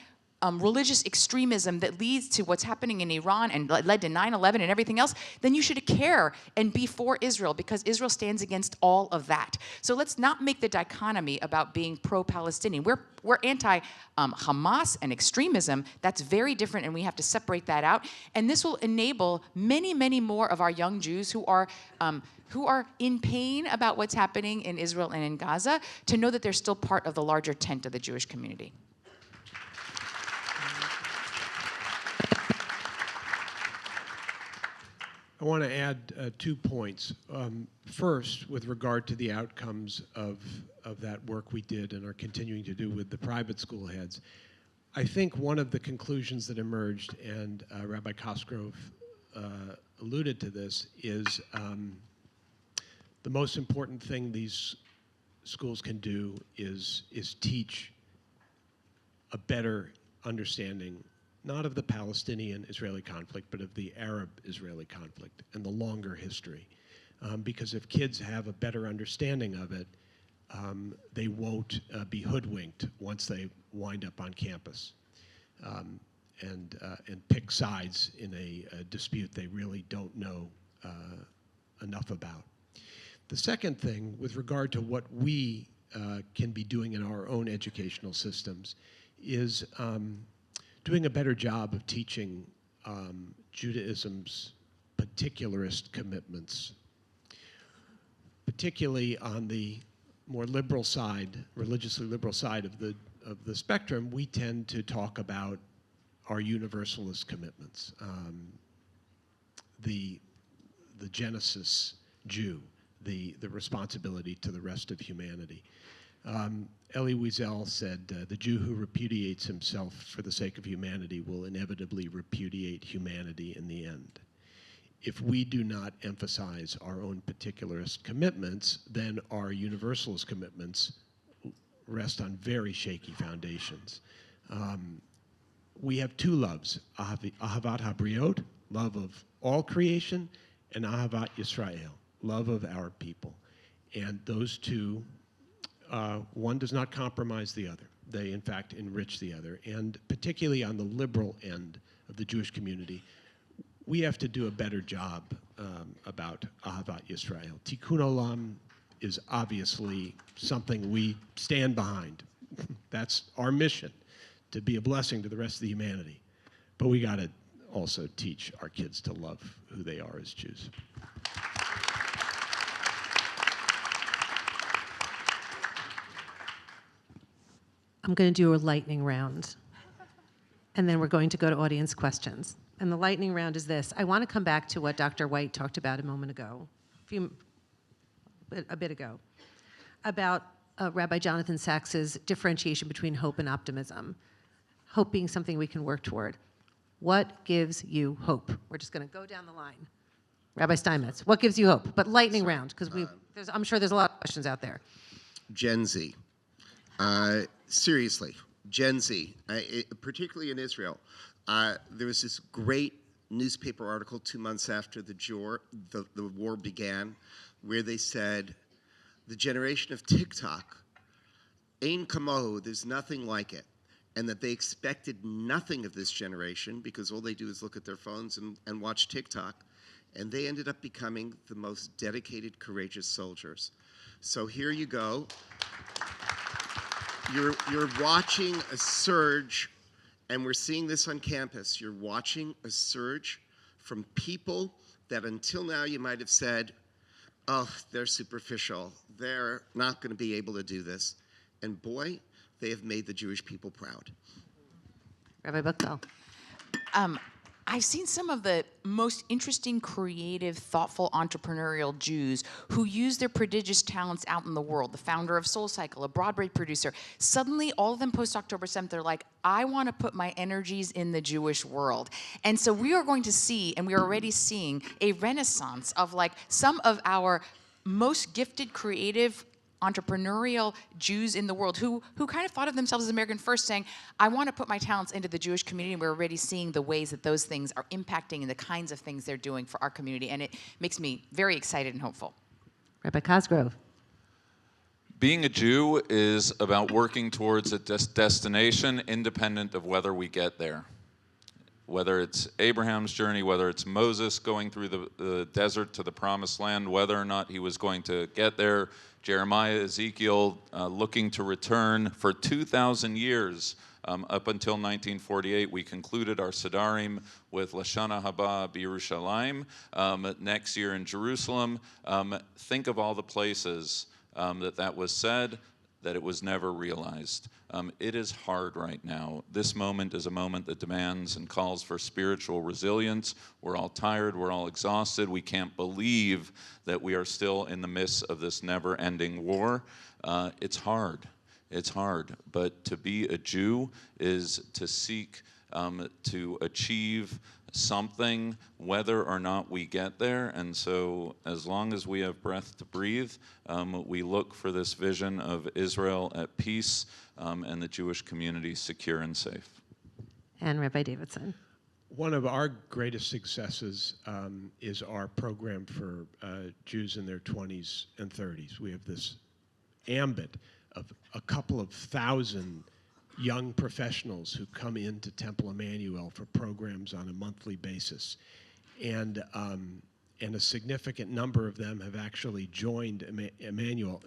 Speaker 3: religious extremism that leads to what's happening in Iran and led to 9/11 and everything else, then you should care and be for Israel, because Israel stands against all of that. So let's not make the dichotomy about being pro-Palestinian. We're anti-Hamas and extremism. That's very different, and we have to separate that out. And this will enable many, many more of our young Jews who are in pain about what's happening in Israel and in Gaza to know that they're still part of the larger tent of the Jewish community.
Speaker 6: I want to add 2 points. First, with regard to the outcomes of that work we did and are continuing to do with the private school heads, I think one of the conclusions that emerged, and Rabbi Cosgrove alluded to this, is the most important thing these schools can do is teach a better understanding, not of the Palestinian-Israeli conflict, but of the Arab-Israeli conflict and the longer history. Because if kids have a better understanding of it, they won't be hoodwinked once they wind up on campus and pick sides in a dispute they really don't know enough about. The second thing, with regard to what we can be doing in our own educational systems, is doing a better job of teaching Judaism's particularist commitments, particularly on the more liberal side, religiously liberal side of the spectrum. We tend to talk about our universalist commitments, the Genesis Jew, the responsibility to the rest of humanity. Elie Wiesel said, the Jew who repudiates himself for the sake of humanity will inevitably repudiate humanity in the end. If we do not emphasize our own particularist commitments, then our universalist commitments rest on very shaky foundations. We have 2 loves, Ahavat Habriot, love of all creation, and Ahavat Yisrael, love of our people. And those 2, one does not compromise the other. They, in fact, enrich the other. And particularly on the liberal end of the Jewish community, we have to do a better job about Ahavat Yisrael. Tikkun Olam is obviously something we stand behind. That's our mission, to be a blessing to the rest of the humanity. But we got to also teach our kids to love who they are as Jews.
Speaker 2: I'm going to do a lightning round, and then we're going to go to audience questions. And the lightning round is this. I want to come back to what Dr. White talked about a moment ago, a bit ago, about Rabbi Jonathan Sacks's differentiation between hope and optimism. Hope being something we can work toward. What gives you hope? We're just going to go down the line. Rabbi Steinmetz, what gives you hope? But lightning round, because I'm sure there's a lot of questions out there.
Speaker 5: Gen Z. Seriously, Gen Z, particularly in Israel. There was this great newspaper article 2 months after the war began, where they said, the generation of TikTok, ein kamohu, there's nothing like it. And that they expected nothing of this generation because all they do is look at their phones and watch TikTok. And they ended up becoming the most dedicated, courageous soldiers. So here you go. You're watching a surge, and we're seeing this on campus. You're watching a surge from people that until now you might have said, oh, they're superficial. They're not going to be able to do this. And boy, they have made the Jewish people proud.
Speaker 2: Rabbi Btall.
Speaker 3: I've seen some of the most interesting, creative, thoughtful, entrepreneurial Jews who use their prodigious talents out in the world. The founder of Soul Cycle, a Broadway producer. Suddenly, all of them post-October 7th, they're like, I want to put my energies in the Jewish world. And so we are going to see, and we are already seeing, a renaissance of like some of our most gifted, creative, entrepreneurial Jews in the world who kind of thought of themselves as American first, saying, I want to put my talents into the Jewish community. And we're already seeing the ways that those things are impacting and the kinds of things they're doing for our community. And it makes me very excited and hopeful.
Speaker 2: Rabbi Cosgrove.
Speaker 4: Being a Jew is about working towards a destination independent of whether we get there. Whether it's Abraham's journey, whether it's Moses going through the desert to the promised land, whether or not he was going to get there, Jeremiah, Ezekiel looking to return for 2,000 years. Up until 1948, we concluded our Sidarim with Lashana Haba B'Yerushalayim. Next year in Jerusalem, think of all the places that was said, that it was never realized. It is hard right now. This moment is a moment that demands and calls for spiritual resilience. We're all tired, we're all exhausted. We can't believe that we are still in the midst of this never-ending war. It's hard. It's hard, but to be a Jew is to seek to achieve something, whether or not we get there. And so as long as we have breath to breathe, we look for this vision of Israel at peace and the Jewish community secure and safe.
Speaker 2: And Rabbi Davidson.
Speaker 6: One of our greatest successes is our program for Jews in their 20s and 30s. We have this ambit of a couple of thousand young professionals who come into Temple Emanuel for programs on a monthly basis. And a significant number of them have actually joined Emanuel.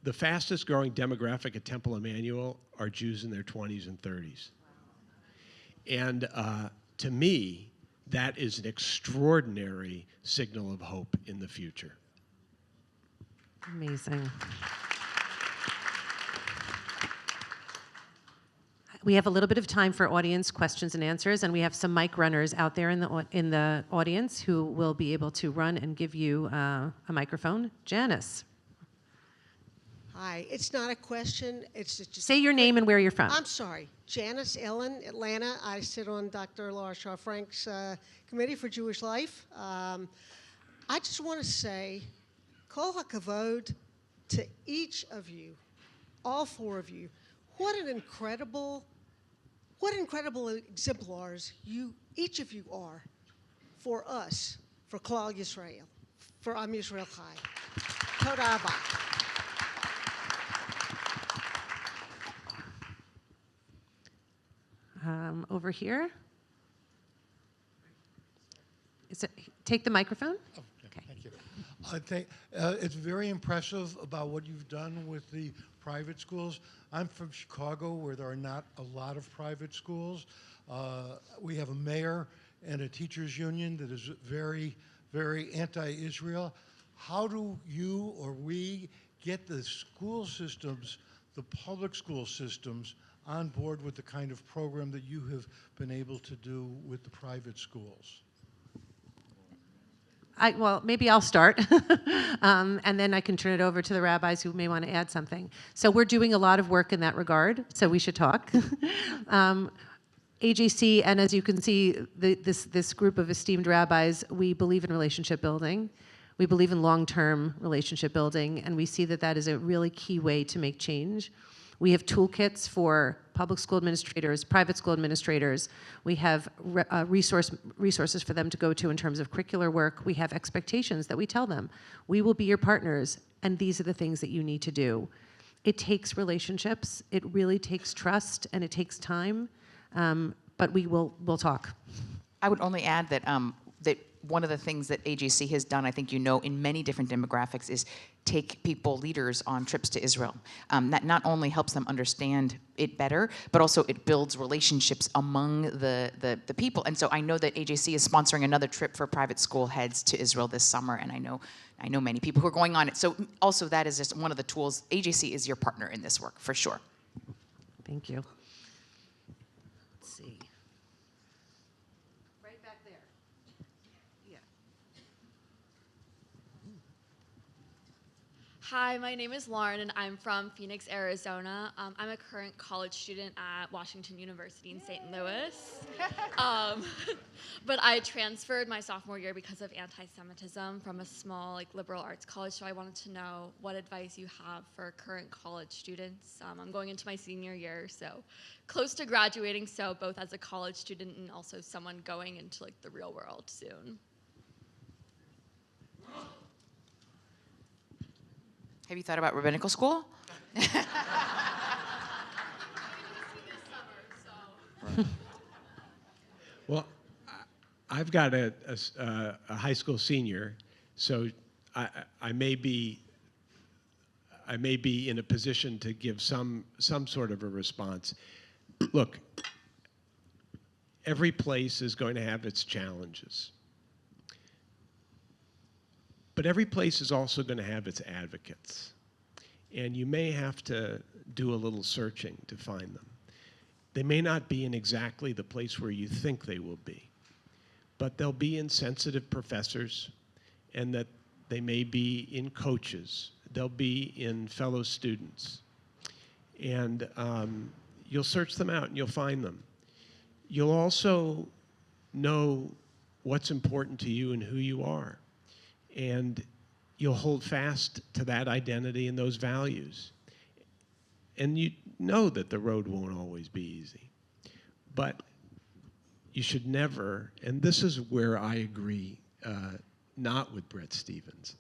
Speaker 6: The fastest growing demographic at Temple Emanuel are Jews in their 20s and 30s. And to me, that is an extraordinary signal of hope in the future.
Speaker 2: Amazing. We have a little bit of time for audience questions and answers, and we have some mic runners out there in the audience who will be able to run and give you a microphone. Janice.
Speaker 7: Hi, it's not a question, it's just...
Speaker 2: Say your name and where you're from.
Speaker 7: I'm sorry, Janice Ellen, Atlanta. I sit on Dr. Laura Shaw Frank's Committee for Jewish Life. I just want to say, kol hakavod to each of you, all four of you. What incredible exemplars each of you are for us, for Klal Yisrael, for Am Yisrael Chai. Toda Rabba.
Speaker 2: Over here. Take the microphone.
Speaker 8: Oh, okay. Thank you. I think it's very impressive about what you've done with the private schools. I'm from Chicago, where there are not a lot of private schools. We have a mayor and a teachers union that is very, very anti-Israel. How do you or we get the school systems, the public school systems, on board with the kind of program that you have been able to do with the private schools?
Speaker 2: Well, maybe I'll start, and then I can turn it over to the rabbis who may want to add something. So we're doing a lot of work in that regard, so we should talk. AJC, and as you can see, this group of esteemed rabbis, we believe in relationship building. We believe in long-term relationship building, and we see that that is a really key way to make change. We have toolkits for public school administrators, private school administrators. We have resources for them to go to in terms of curricular work. We have expectations that we tell them. We will be your partners, and these are the things that you need to do. It takes relationships. It really takes trust, and it takes time. But we'll talk.
Speaker 3: I would only add that that one of the things that AJC has done, I think you know, in many different demographics is take people, leaders, on trips to Israel. That not only helps them understand it better, but also it builds relationships among the people. And so I know that AJC is sponsoring another trip for private school heads to Israel this summer, and I know many people who are going on it. So also that is just one of the tools. AJC is your partner in this work, for sure.
Speaker 2: Thank you. Let's see. Right back there. Yeah.
Speaker 9: Hi, my name is Lauren, and I'm from Phoenix, Arizona. I'm a current college student at Washington University in St. Louis. But I transferred my sophomore year because of anti-Semitism from a small liberal arts college, so I wanted to know what advice you have for current college students. I'm going into my senior year, so close to graduating, so both as a college student and also someone going into the real world soon.
Speaker 3: Have you thought about rabbinical school?
Speaker 6: Well, I've got a high school senior, so I may be in a position to give some sort of a response. Look, every place is going to have its challenges, but every place is also going to have its advocates, and you may have to do a little searching to find them. They may not be in exactly the place where you think they will be, but they'll be in sensitive professors, and that they may be in coaches. They'll be in fellow students. And you'll search them out and you'll find them. You'll also know what's important to you and who you are. And you'll hold fast to that identity and those values. And you know that the road won't always be easy. But you should never, and this is where I agree, not with Bret Stephens.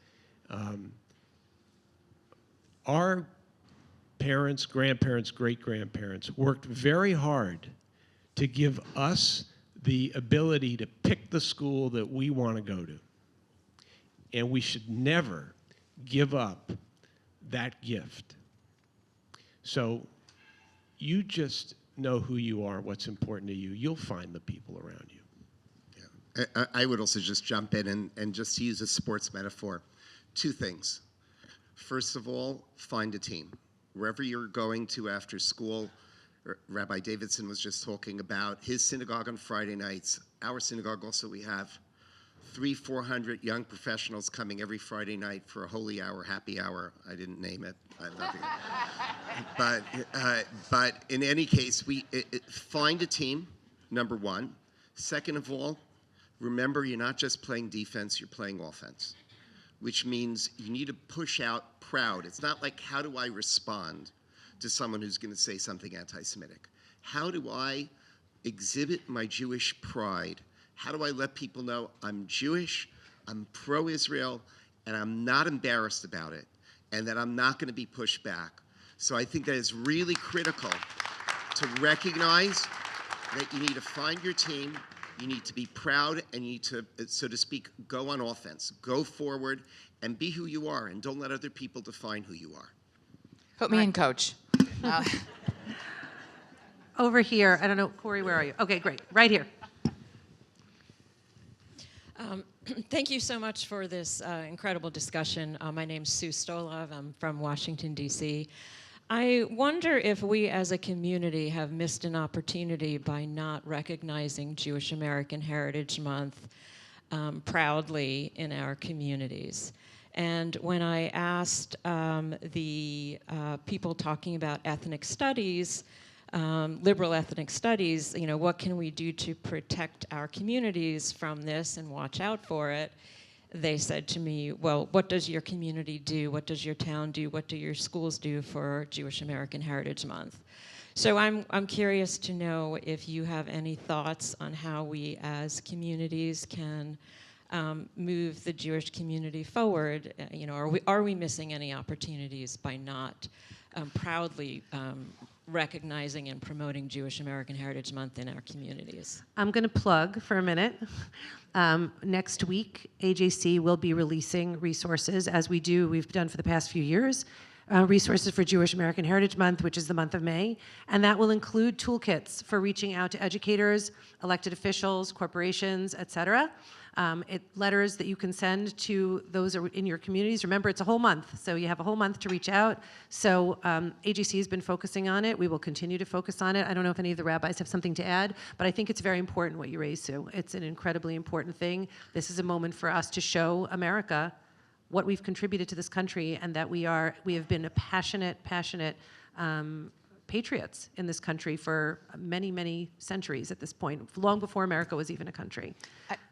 Speaker 6: Our parents, grandparents, great-grandparents worked very hard to give us the ability to pick the school that we want to go to. And we should never give up that gift. So you just know who you are, what's important to you. You'll find the people around you.
Speaker 5: Yeah. I would also just jump in and just use a sports metaphor. Two things. First of all, find a team. Wherever you're going to after school, Rabbi Davidson was just talking about his synagogue on Friday nights. Our synagogue also, we have 300-400 young professionals coming every Friday night for a holy hour, happy hour. I didn't name it. I love it. But in any case, find a team, number one. Second of all, remember you're not just playing defense, you're playing offense, which means you need to push out proud. It's not like, how do I respond to someone who's going to say something anti-Semitic? How do I exhibit my Jewish pride? How do I let people know I'm Jewish, I'm pro-Israel, and I'm not embarrassed about it, and that I'm not going to be pushed back? So I think that is really critical to recognize that you need to find your team, you need to be proud, and you need to, so to speak, go on offense, go forward, and be who you are, and don't let other people define who you are.
Speaker 3: Put me in, Coach.
Speaker 2: Over here, I don't know, Corey, where are you? Okay, great, right here.
Speaker 10: Thank you so much for this incredible discussion. My name's Sue Stolov. I'm from Washington, D.C. I wonder if we as a community have missed an opportunity by not recognizing Jewish American Heritage Month proudly in our communities. And when I asked the people talking about ethnic studies, liberal ethnic studies, you know, what can we do to protect our communities from this and watch out for it? They said to me, well, what does your community do? What does your town do? What do your schools do for Jewish American Heritage Month? So I'm curious to know if you have any thoughts on how we as communities can move the Jewish community forward. You know, are we missing any opportunities by not proudly recognizing and promoting Jewish American Heritage Month in our communities?
Speaker 2: I'm going to plug for a minute. Next week, AJC will be releasing resources, as we've done for the past few years, resources for Jewish American Heritage Month, which is the month of May, and that will include toolkits for reaching out to educators, elected officials, corporations, et cetera. Letters that you can send to those in your communities. Remember, it's a whole month, so you have a whole month to reach out. So AJC has been focusing on it. We will continue to focus on it. I don't know if any of the rabbis have something to add, but I think it's very important what you raised, Sue. It's an incredibly important thing. This is a moment for us to show America what we've contributed to this country, and that we have been a passionate patriots in this country for many, many centuries at this point, long before America was even a country.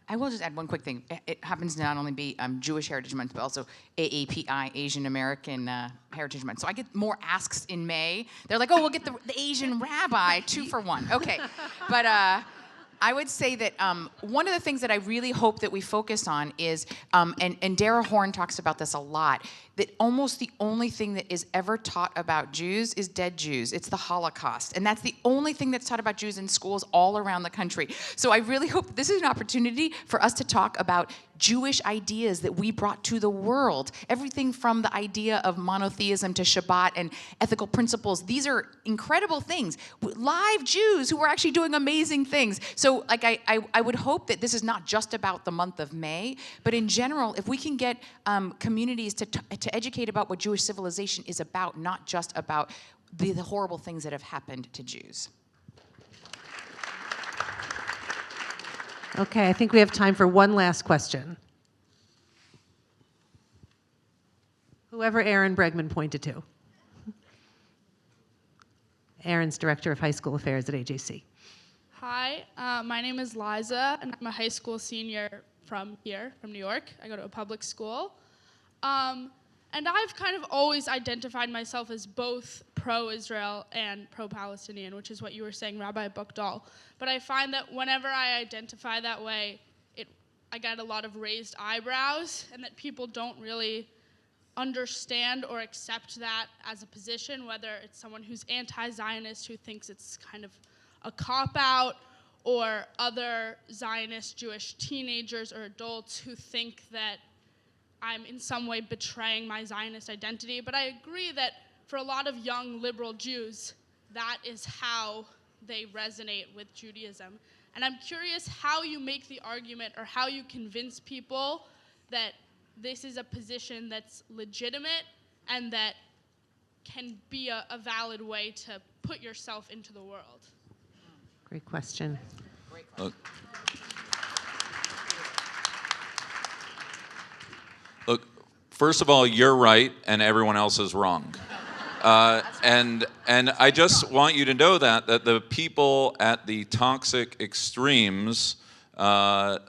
Speaker 3: I will just add one quick thing. It happens to not only be Jewish Heritage Month, but also AAPI, Asian American Heritage Month. So I get more asks in May. They're like, oh, we'll get the Asian rabbi 2 for 1. Okay. But I would say that one of the things that I really hope that we focus on is, and Dara Horn talks about this a lot, that almost the only thing that is ever taught about Jews is dead Jews. It's the Holocaust. And that's the only thing that's taught about Jews in schools all around the country. So I really hope this is an opportunity for us to talk about Jewish ideas that we brought to the world. Everything from the idea of monotheism to Shabbat and ethical principles. These are incredible things. Live Jews who are actually doing amazing things. So like I would hope that this is not just about the month of May, but in general, if we can get communities to educate about what Jewish civilization is about, not just about the horrible things that have happened to Jews.
Speaker 2: Okay, I think we have time for one last question. Whoever Aaron Bregman pointed to. Aaron's Director of High School Affairs at AJC.
Speaker 11: Hi, my name is Liza, and I'm a high school senior from here, from New York. I go to a public school. And I've kind of always identified myself as both pro-Israel and pro-Palestinian, which is what you were saying, Rabbi Btall. But I find that whenever I identify that way, I get a lot of raised eyebrows, and that people don't really understand or accept that as a position, whether it's someone who's anti-Zionist who thinks it's kind of a cop-out, or other Zionist Jewish teenagers or adults who think that I'm in some way betraying my Zionist identity. But I agree that for a lot of young liberal Jews, that is how they resonate with Judaism. And I'm curious how you make the argument or how you convince people that this is a position that's legitimate and that can be a valid way to put yourself into the world.
Speaker 2: Great question.
Speaker 4: Look, first of all, you're right and everyone else is wrong. And I just want you to know that the people at the toxic extremes to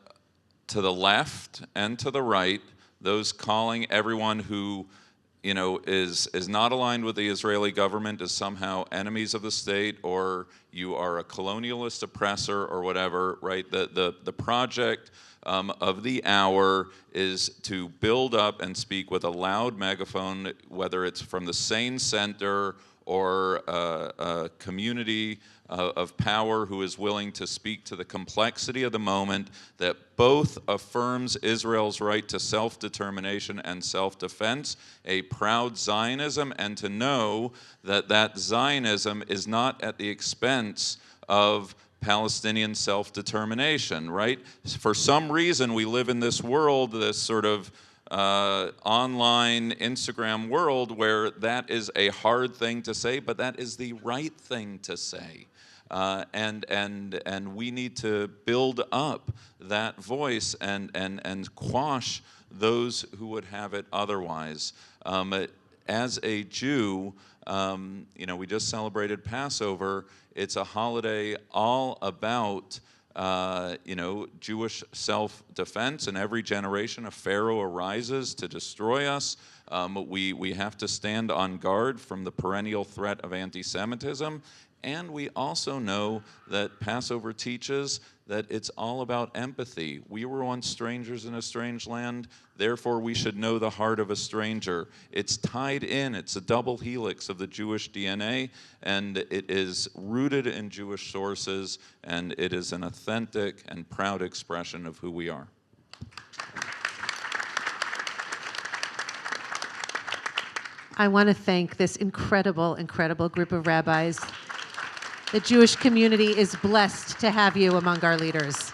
Speaker 4: the left and to the right, those calling everyone who is not aligned with the Israeli government as somehow enemies of the state, or you are a colonialist oppressor or whatever, right? The project of the hour is to build up and speak with a loud megaphone, whether it's from the sane center or a community of power who is willing to speak to the complexity of the moment, that both affirms Israel's right to self-determination and self-defense, a proud Zionism, and to know that that Zionism is not at the expense of Palestinian self-determination, right? For some reason, we live in this world, this sort of online Instagram world, where that is a hard thing to say, but that is the right thing to say. And we need to build up that voice and quash those who would have it otherwise. As a Jew, we just celebrated Passover. It's a holiday all about Jewish self-defense. In every generation, a pharaoh arises to destroy us. We have to stand on guard from the perennial threat of anti-Semitism. And we also know that Passover teaches that it's all about empathy. We were once strangers in a strange land, therefore we should know the heart of a stranger. It's tied in, it's a double helix of the Jewish DNA, and it is rooted in Jewish sources, and it is an authentic and proud expression of who we are.
Speaker 2: I want to thank this incredible, incredible group of rabbis. The Jewish community is blessed to have you among our leaders.